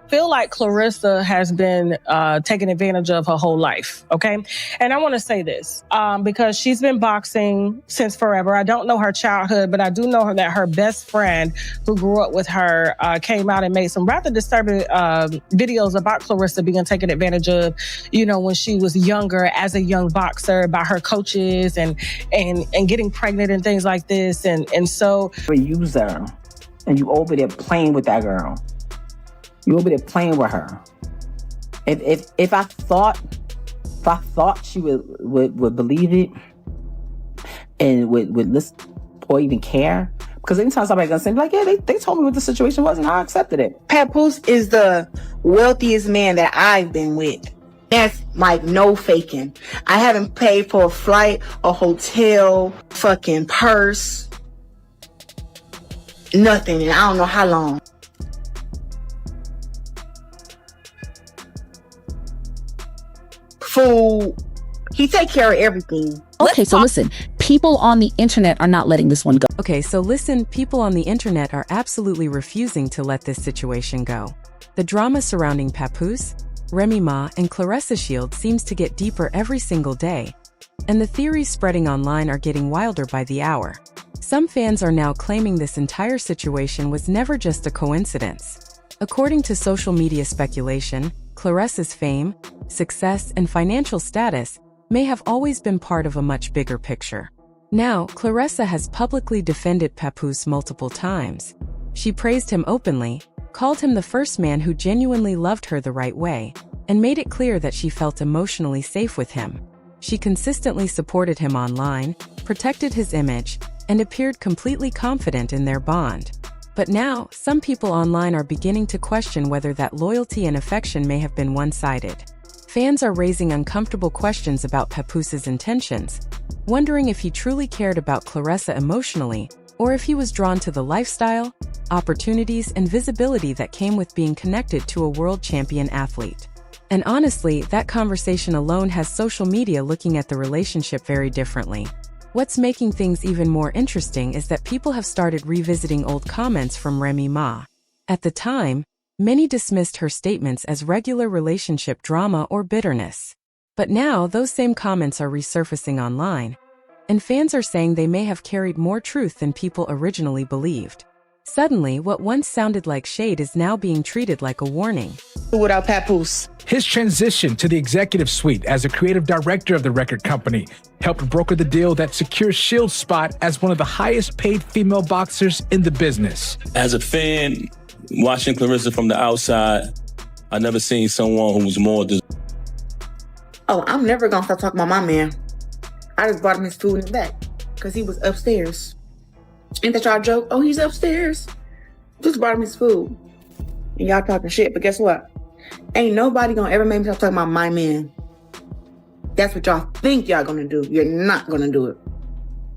feel like Claressa has been taken advantage of her whole life, okay? And I want to say this because she's been boxing since forever. I don't know her childhood, but I do know that her best friend who grew up with her came out and made some rather disturbing videos about Claressa being taken advantage of, you know, when she was younger as a young boxer by her coaches and getting pregnant and things like this. And so... A user, and you over there playing with that girl. You over there playing with her. If I thought she would believe it and would listen or even care, because anytime somebody gonna say like, yeah, they told me what the situation was and I accepted it. Papoose is the wealthiest man that I've been with. That's like no faking. I haven't paid for a flight, a hotel, fucking purse, nothing, and I don't know how long. Food. He take care of everything. Okay, so listen, people on the internet are not letting this one go. Okay, so listen, people on the internet are absolutely refusing to let this situation go. The drama surrounding Papoose, Remy Ma, and Claressa Shields seems to get deeper every single day, and the theories spreading online are getting wilder by the hour. Some fans are now claiming this entire situation was never just a coincidence. According to social media speculation, Claressa's fame, success, and financial status may have always been part of a much bigger picture. Now, Claressa has publicly defended Papoose multiple times. She praised him openly, called him the first man who genuinely loved her the right way, and made it clear that she felt emotionally safe with him. She consistently supported him online, protected his image, and appeared completely confident in their bond. But now, some people online are beginning to question whether that loyalty and affection may have been one-sided. Fans are raising uncomfortable questions about Papoose's intentions, wondering if he truly cared about Claressa emotionally, or if he was drawn to the lifestyle, opportunities, and visibility that came with being connected to a world champion athlete. And honestly, that conversation alone has social media looking at the relationship very differently. What's making things even more interesting is that people have started revisiting old comments from Remy Ma. At the time, many dismissed her statements as regular relationship drama or bitterness. But now, those same comments are resurfacing online, and fans are saying they may have carried more truth than people originally believed. Suddenly, what once sounded like shade is now being treated like a warning. Without Papoose. His transition to the executive suite as a creative director of the record company helped broker the deal that secures Shields' spot as one of the highest paid female boxers in the business. As a fan, watching Claressa from the outside, I never seen someone who was more... Oh, I'm never gonna stop talking about my man. I just brought him his food in the back because he was upstairs. Ain't that y'all joke? Oh, he's upstairs. Just brought him his food. And y'all talking shit, but guess what? Ain't nobody gonna ever make me stop talking about my man. That's what y'all think y'all gonna do. You're not gonna do it.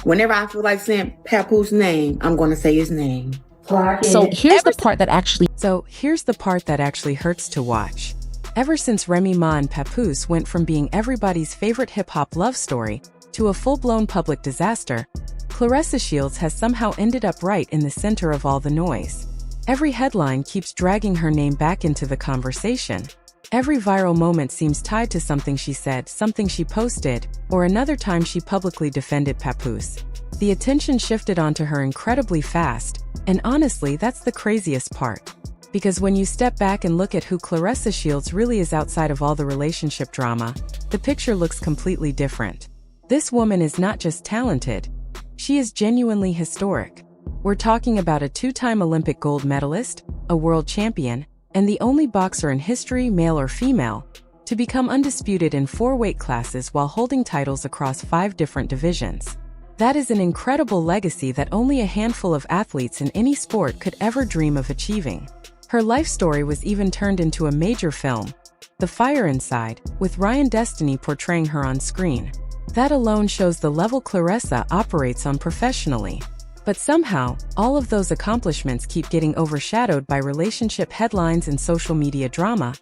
Whenever I feel like saying Papoose's name, I'm gonna say his name. So here's the part that actually hurts to watch. Ever since Remy Ma and Papoose went from being everybody's favorite hip-hop love story to a full-blown public disaster, Claressa Shields has somehow ended up right in the center of all the noise. Every headline keeps dragging her name back into the conversation. Every viral moment seems tied to something she said, something she posted, or another time she publicly defended Papoose. The attention shifted onto her incredibly fast, and honestly, that's the craziest part. Because when you step back and look at who Claressa Shields really is outside of all the relationship drama, the picture looks completely different. This woman is not just talented, she is genuinely historic. We're talking about a two-time Olympic gold medalist, a world champion, and the only boxer in history, male or female, to become undisputed in 4 weight classes while holding titles across 5 different divisions. That is an incredible legacy that only a handful of athletes in any sport could ever dream of achieving. Her life story was even turned into a major film, The Fire Inside, with Ryan Destiny portraying her on screen. That alone shows the level Claressa operates on professionally. But somehow, all of those accomplishments keep getting overshadowed by relationship headlines and social media drama,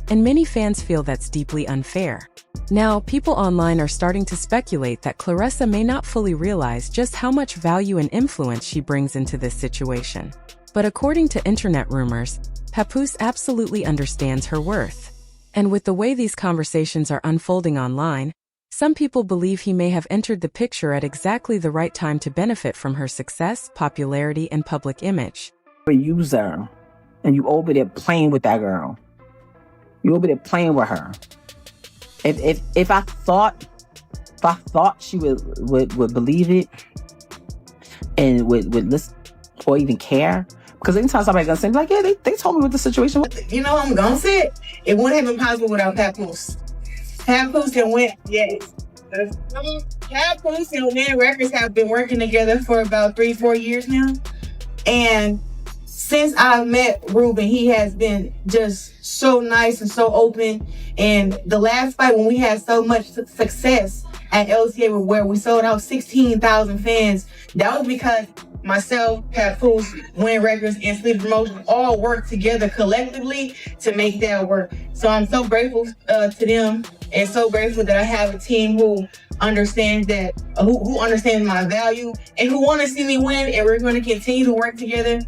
and many fans feel that's deeply unfair. Now, people online are starting to speculate that Claressa may not fully realize just how much value and influence she brings into this situation. But according to internet rumors, Papoose absolutely understands her worth. And with the way these conversations are unfolding online, some people believe he may have entered the picture at exactly the right time to benefit from her success, popularity, and public image. A user, and you over there playing with that girl. You over there playing with her. If I thought she would believe it and would listen or even care, because anytime somebody gonna say like, yeah, they told me what the situation was. You know, I'm gonna say it wouldn't have been possible without Papoose. Papoose and Win, yes. Papoose and Win Records have been working together for about 3-4 years now. And since I've met Ruben, he has been just so nice and so open. And the last fight when we had so much success at LCA where we sold out 16,000 fans, that was because myself, Papoose, Win Records, and Sleep Promotion all work together collectively to make that work. So I'm so grateful to them, and so grateful that I have a team who understands that, who understands my value, and who want to see me win. And we're going to continue to work together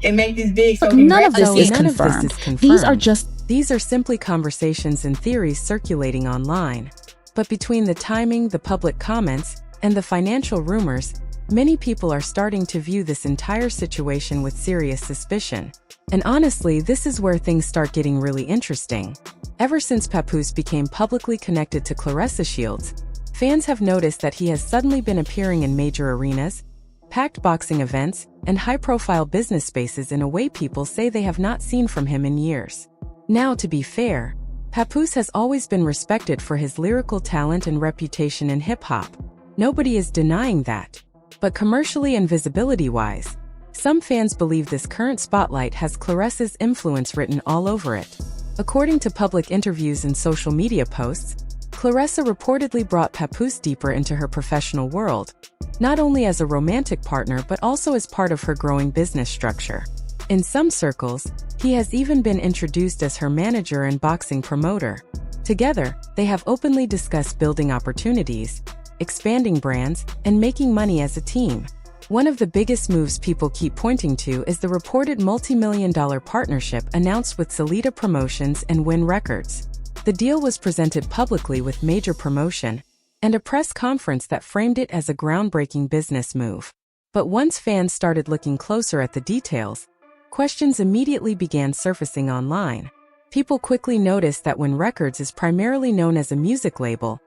and make this big. So none of this is None of confirmed. this is confirmed. These are simply conversations and theories circulating online. But between the timing, the public comments, and the financial rumors, many people are starting to view this entire situation with serious suspicion. And honestly, this is where things start getting really interesting. Ever since Papoose became publicly connected to Claressa Shields, fans have noticed that he has suddenly been appearing in major arenas, packed boxing events, and high-profile business spaces in a way people say they have not seen from him in years. Now, to be fair, Papoose has always been respected for his lyrical talent and reputation in hip-hop. Nobody is denying that. But commercially and visibility-wise, some fans believe this current spotlight has Claressa's influence written all over it. According to public interviews and social media posts, Claressa reportedly brought Papoose deeper into her professional world, not only as a romantic partner but also as part of her growing business structure. In some circles, he has even been introduced as her manager and boxing promoter. Together, they have openly discussed building opportunities, expanding brands, and making money as a team. One of the biggest moves people keep pointing to is the reported multi-million-dollar partnership announced with Salida Promotions and Win Records. The deal was presented publicly with major promotion and a press conference that framed it as a groundbreaking business move. But once fans started looking closer at the details, questions immediately began surfacing online. People quickly noticed that Win Records is primarily known as a music label,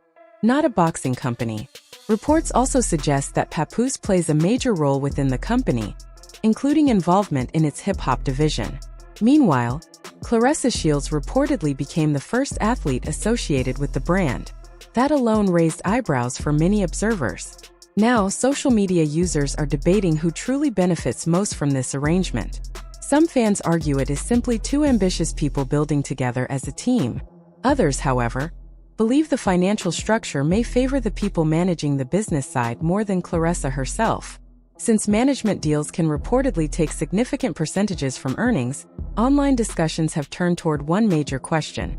not a boxing company. Reports also suggest that Papoose plays a major role within the company, including involvement in its hip-hop division. Meanwhile, Claressa Shields reportedly became the first athlete associated with the brand. That alone raised eyebrows for many observers. Now, social media users are debating who truly benefits most from this arrangement. Some fans argue it is simply two ambitious people building together as a team. Others, however, believe the financial structure may favor the people managing the business side more than Claressa herself. Since management deals can reportedly take significant percentages from earnings, online discussions have turned toward one major question: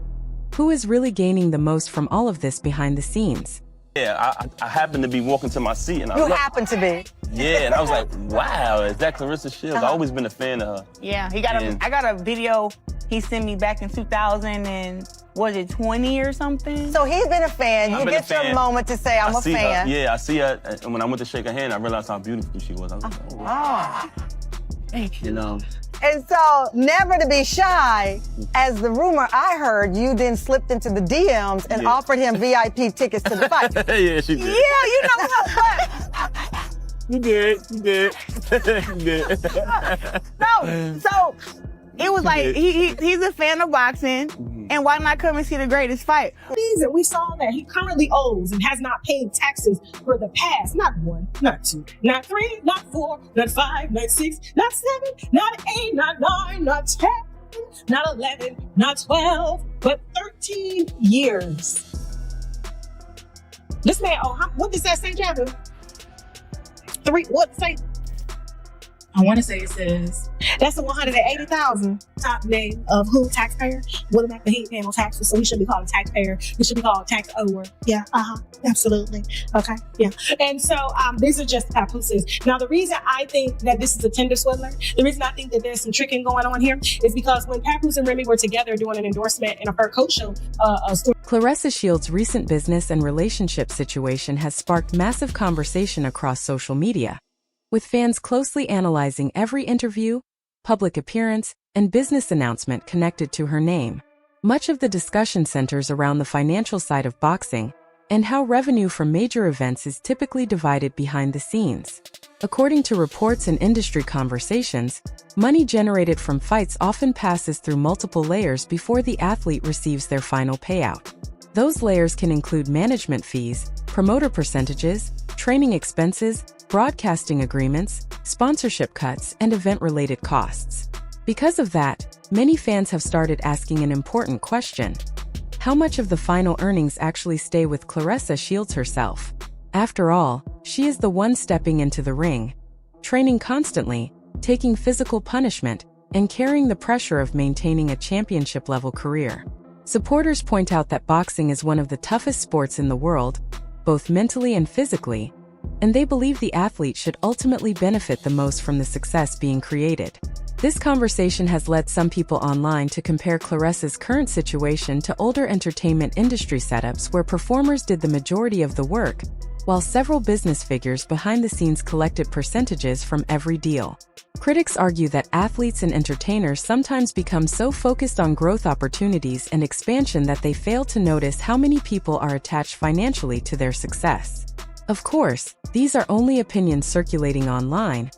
who is really gaining the most from all of this behind the scenes? Yeah, I happened to be walking to my seat and You happen to be. Yeah, and I was like, wow, is that Claressa Shields? I've always been a fan of her. Yeah, I got a video he sent me back in 2000 and was it 20 or something? So he's been a fan. You get your moment to say I'm a fan. Yeah, I see her, and when I went to shake her hand, I realized how beautiful she was. I was like, oh, wow. Thank you. You know. And so, never to be shy, as the rumor I heard, you then slipped into the DMs and offered him VIP tickets to the fight. Yeah, she did. Yeah, you know what? You did. You did. So it was like, he's a fan of boxing, and why not come and see the greatest fight? Reason we saw that he currently owes and has not paid taxes for the past, not 1, not 2, not 3, not 4, not 5, not 6, not 7, not 8, not 9, not 10, not 11, not 12, but 13 years. This man, what does that say, Jabba? 3, what say? I want to say it says that's the 180,000 top name of who taxpayer. Willie Mack, but he ain't paying no taxes, so we shouldn't be called a taxpayer. We should be called tax ower. Yeah, absolutely. Okay, yeah. And so these are just Papooses. Now, the reason I think that this is a Tinder swindler, the reason I think that there's some tricking going on here is because when Papoose and Remy were together doing an endorsement in a fur coat show, Claressa Shields' recent business and relationship situation has sparked massive conversation across social media, with fans closely analyzing every interview, public appearance, and business announcement connected to her name. Much of the discussion centers around the financial side of boxing and how revenue from major events is typically divided behind the scenes. According to reports and industry conversations, money generated from fights often passes through multiple layers before the athlete receives their final payout. Those layers can include management fees, promoter percentages, training expenses, broadcasting agreements, sponsorship cuts, and event-related costs. Because of that, many fans have started asking an important question: how much of the final earnings actually stay with Claressa Shields herself? After all, she is the one stepping into the ring, training constantly, taking physical punishment, and carrying the pressure of maintaining a championship-level career. Supporters point out that boxing is one of the toughest sports in the world, both mentally and physically, and they believe the athlete should ultimately benefit the most from the success being created. This conversation has led some people online to compare Claressa's current situation to older entertainment industry setups where performers did the majority of the work, while several business figures behind the scenes collected percentages from every deal. Critics argue that athletes and entertainers sometimes become so focused on growth opportunities and expansion that they fail to notice how many people are attached financially to their success. Of course, these are only opinions circulating online,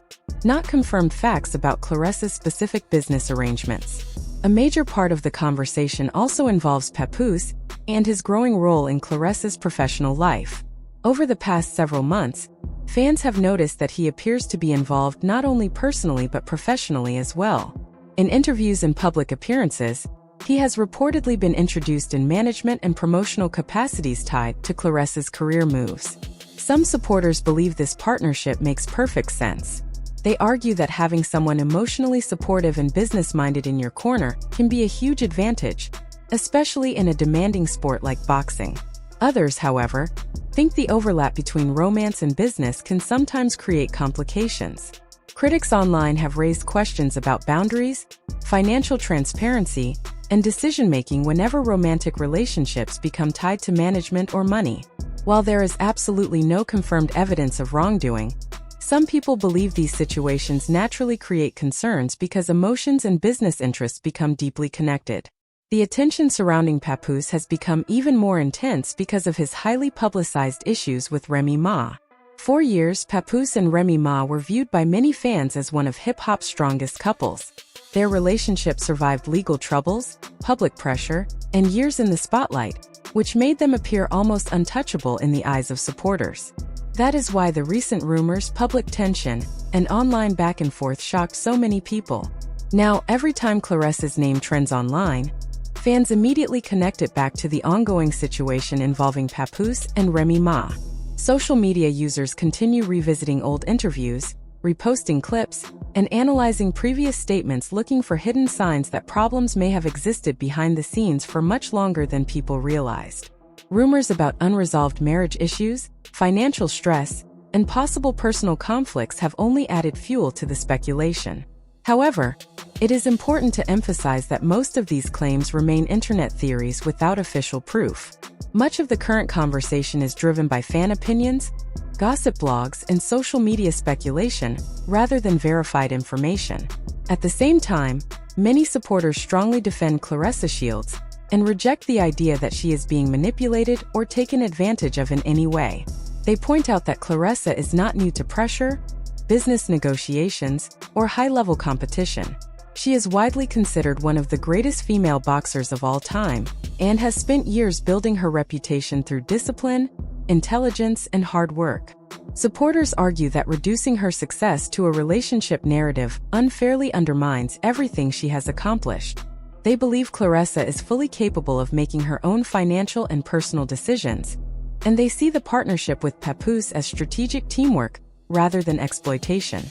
not confirmed facts about Claressa's specific business arrangements. A major part of the conversation also involves Papoose and his growing role in Claressa's professional life. Over the past several months, fans have noticed that he appears to be involved not only personally but professionally as well. In interviews and public appearances, he has reportedly been introduced in management and promotional capacities tied to Claressa's career moves. Some supporters believe this partnership makes perfect sense. They argue that having someone emotionally supportive and business-minded in your corner can be a huge advantage, especially in a demanding sport like boxing. Others, however, think the overlap between romance and business can sometimes create complications. Critics online have raised questions about boundaries, financial transparency, and decision-making whenever romantic relationships become tied to management or money. While there is absolutely no confirmed evidence of wrongdoing, some people believe these situations naturally create concerns because emotions and business interests become deeply connected. The attention surrounding Papoose has become even more intense because of his highly publicized issues with Remy Ma. For years, Papoose and Remy Ma were viewed by many fans as one of hip-hop's strongest couples. Their relationship survived legal troubles, public pressure, and years in the spotlight, which made them appear almost untouchable in the eyes of supporters. That is why the recent rumors, public tension, and online back and forth shocked so many people. Now, every time Claressa's name trends online, fans immediately connect it back to the ongoing situation involving Papoose and Remy Ma. Social media users continue revisiting old interviews, reposting clips, and analyzing previous statements looking for hidden signs that problems may have existed behind the scenes for much longer than people realized. Rumors about unresolved marriage issues, financial stress, and possible personal conflicts have only added fuel to the speculation. However, it is important to emphasize that most of these claims remain internet theories without official proof. Much of the current conversation is driven by fan opinions, gossip blogs, and social media speculation, rather than verified information. At the same time, many supporters strongly defend Claressa Shields and reject the idea that she is being manipulated or taken advantage of in any way. They point out that Claressa is not new to pressure, business negotiations, or high-level competition. She is widely considered one of the greatest female boxers of all time and has spent years building her reputation through discipline, intelligence, and hard work. Supporters argue that reducing her success to a relationship narrative unfairly undermines everything she has accomplished. They believe Claressa is fully capable of making her own financial and personal decisions, and they see the partnership with Papoose as strategic teamwork rather than exploitation.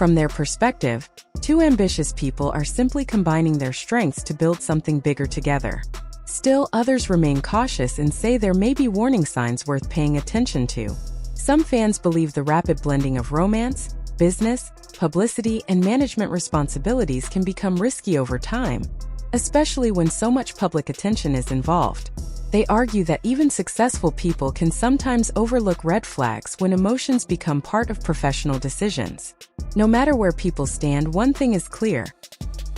From their perspective, two ambitious people are simply combining their strengths to build something bigger together. Still, others remain cautious and say there may be warning signs worth paying attention to. Some fans believe the rapid blending of romance, business, publicity, and management responsibilities can become risky over time, especially when so much public attention is involved. They argue that even successful people can sometimes overlook red flags when emotions become part of professional decisions. No matter where people stand, one thing is clear.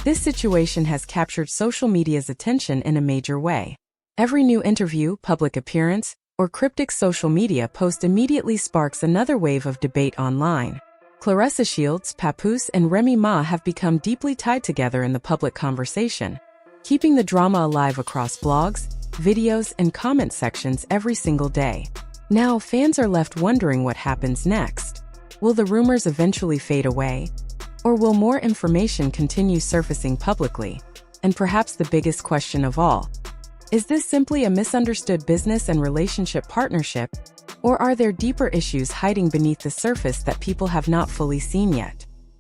This situation has captured social media's attention in a major way. Every new interview, public appearance, or cryptic social media post immediately sparks another wave of debate online. Claressa Shields, Papoose, and Remy Ma have become deeply tied together in the public conversation, keeping the drama alive across blogs, videos, and comment sections every single day. Now, fans are left wondering what happens next. Will the rumors eventually fade away? Or will more information continue surfacing publicly? And perhaps the biggest question of all, is this simply a misunderstood business and relationship partnership? Or are there deeper issues hiding beneath the surface that people have not fully seen yet?